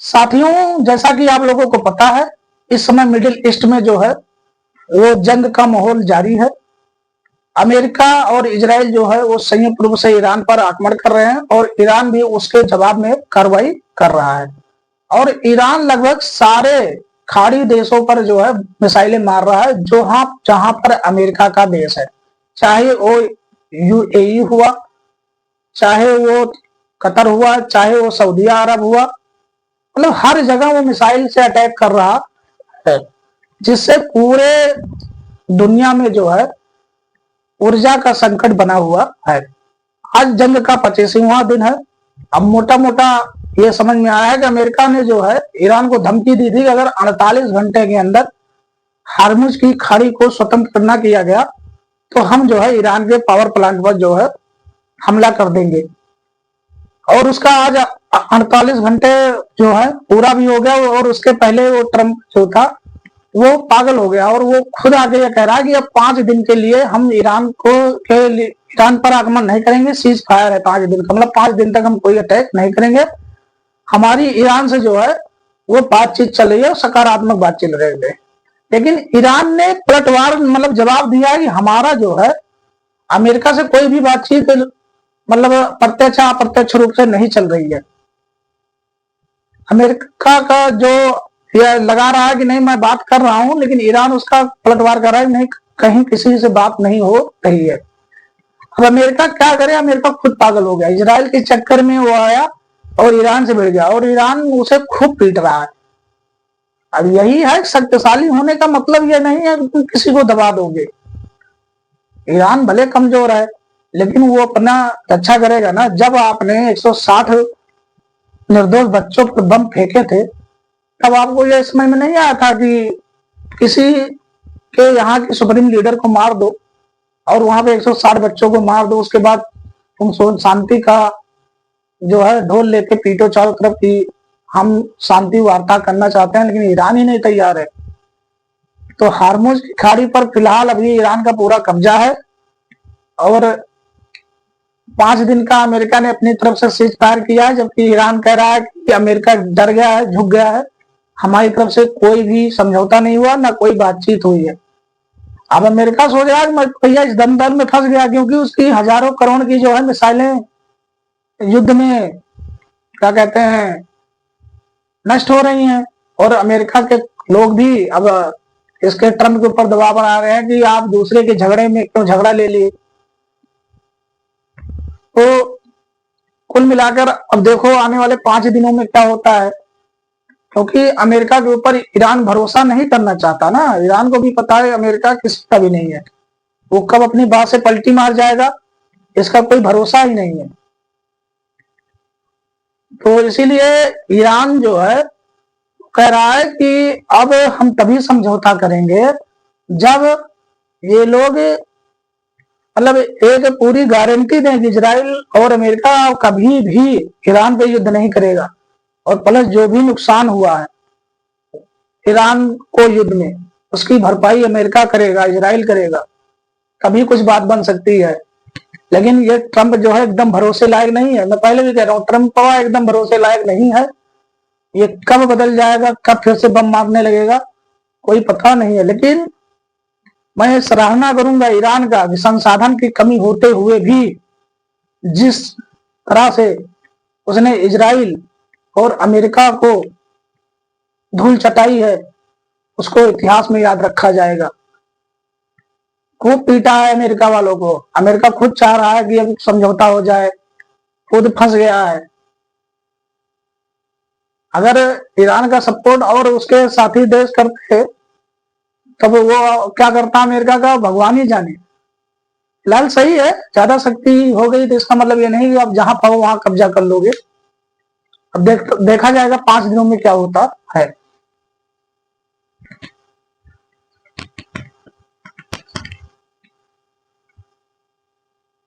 साथियों, जैसा कि आप लोगों को पता है, इस समय मिडिल ईस्ट में जो है वो जंग का माहौल जारी है। अमेरिका और इजराइल जो है वो संयुक्त रूप से ईरान पर आक्रमण कर रहे हैं और ईरान भी उसके जवाब में कार्रवाई कर रहा है। और ईरान लगभग सारे खाड़ी देशों पर जो है मिसाइलें मार रहा है, जो जहां पर अमेरिका का देश है, चाहे वो यूएई हुआ, चाहे वो कतर हुआ, चाहे वो सऊदी अरब हुआ, मतलब हर जगह वो मिसाइल से अटैक कर रहा है, जिससे पूरे दुनिया में जो है ऊर्जा का संकट बना हुआ है। आज जंग का 25वां दिन है। अब मोटा मोटा ये समझ में आया है कि अमेरिका ने जो है ईरान को धमकी दी थी कि अगर 48 घंटे के अंदर हार्मुज की खाड़ी को स्वतंत्र न किया गया तो हम जो है ईरान के पावर प्लांट पर जो है हमला कर देंगे। और उसका आज 48 घंटे जो है पूरा भी हो गया। और उसके पहले वो ट्रंप जो था वो पागल हो गया और वो खुद आगे ये कह रहा है कि अब 5 दिन के लिए हम ईरान पर आक्रमण नहीं करेंगे, सीज फायर है 5 दिन का, मतलब 5 दिन तक हम कोई अटैक नहीं करेंगे। हमारी ईरान से जो है वो बातचीत चल रही है, सकारात्मक बातचीत रह गई। लेकिन ईरान ने पलटवार मतलब जवाब दिया कि हमारा जो है अमेरिका से कोई भी बातचीत मतलब प्रत्यक्ष अप्रत्यक्ष रूप से नहीं चल रही है। अमेरिका का जो यह लगा रहा है कि नहीं मैं बात कर रहा हूं, लेकिन ईरान उसका पलटवार कर रहा है, नहीं कहीं किसी से बात नहीं हो रही है। अब अमेरिका क्या करे, अमेरिका खुद पागल हो गया। इजराइल के चक्कर में वो आया और ईरान से भिड़ गया और ईरान उसे खूब पीट रहा है। अब यही है, शक्तिशाली होने का मतलब यह नहीं है कि तुम किसी को दबा दोगे। ईरान भले कमजोर है लेकिन वो अपना रक्षा करेगा ना। जब आपने 160 निर्दोष बच्चों पर बम फेंके थे तब आपको यह समझ में नहीं आया था कि किसी के यहाँ के सुप्रीम लीडर को मार दो और वहां पे 160 बच्चों को मार दो, उसके बाद तुम शांति का जो है ढोल लेके पीटो चारों तरफ की हम शांति वार्ता करना चाहते हैं, लेकिन ईरान ही नहीं तैयार है। तो हार्मुज की खाड़ी पर फिलहाल अभी ईरान का पूरा कब्जा है और 5 दिन का अमेरिका ने अपनी तरफ से सीज फायर किया है, जबकि ईरान कह रहा है कि अमेरिका डर गया है, झुक गया है, हमारी तरफ से कोई भी समझौता नहीं हुआ, ना कोई बातचीत हुई है। अब अमेरिका सोच रहा है कि भैया इस दमदर में फंस गया, क्योंकि उसकी हजारों करोड़ की जो है मिसाइलें युद्ध में क्या कहते हैं नष्ट हो रही हैं। और अमेरिका के लोग भी अब इसके ट्रंप के ऊपर दबाव बना रहे हैं कि आप दूसरे के झगड़े में क्यों झगड़ा ले लिए। तो कुल मिलाकर अब देखो आने वाले 5 दिनों में क्या होता है, क्योंकि अमेरिका के ऊपर ईरान भरोसा नहीं करना चाहता ना। ईरान को भी पता है अमेरिका किसी का भी नहीं है, वो कब अपनी बात से पलटी मार जाएगा इसका कोई भरोसा ही नहीं है। तो इसीलिए ईरान जो है कह रहा है कि अब हम तभी समझौता करेंगे जब ये लोग मतलब एक पूरी गारंटी दें कि इजराइल और अमेरिका कभी भी ईरान पे युद्ध नहीं करेगा, और प्लस जो भी नुकसान हुआ है ईरान को युद्ध में उसकी भरपाई अमेरिका करेगा, इजराइल करेगा, तभी कुछ बात बन सकती है। लेकिन ये ट्रंप जो है एकदम भरोसे लायक नहीं है। मैं पहले भी कह रहा हूँ ट्रंप एकदम भरोसे लायक नहीं है। ये कब बदल जाएगा, कब फिर से बम मारने लगेगा, कोई पता नहीं है। लेकिन मैं सराहना करूंगा ईरान का कि संसाधन की कमी होते हुए भी जिस तरह से उसने इजराइल और अमेरिका को धूल चटाई है उसको इतिहास में याद रखा जाएगा। खूब पीटा है अमेरिका वालों को। अमेरिका खुद चाह रहा है कि अब समझौता हो जाए, खुद फंस गया है। अगर ईरान का सपोर्ट और उसके साथी देश करते तब वो क्या करता अमेरिका का भगवान ही जाने। फिलहाल सही है, ज्यादा शक्ति हो गई तो इसका मतलब ये नहीं कि आप जहां पाओ वहां कब्जा कर लोगे। अब देखा जाएगा 5 दिनों में क्या होता है।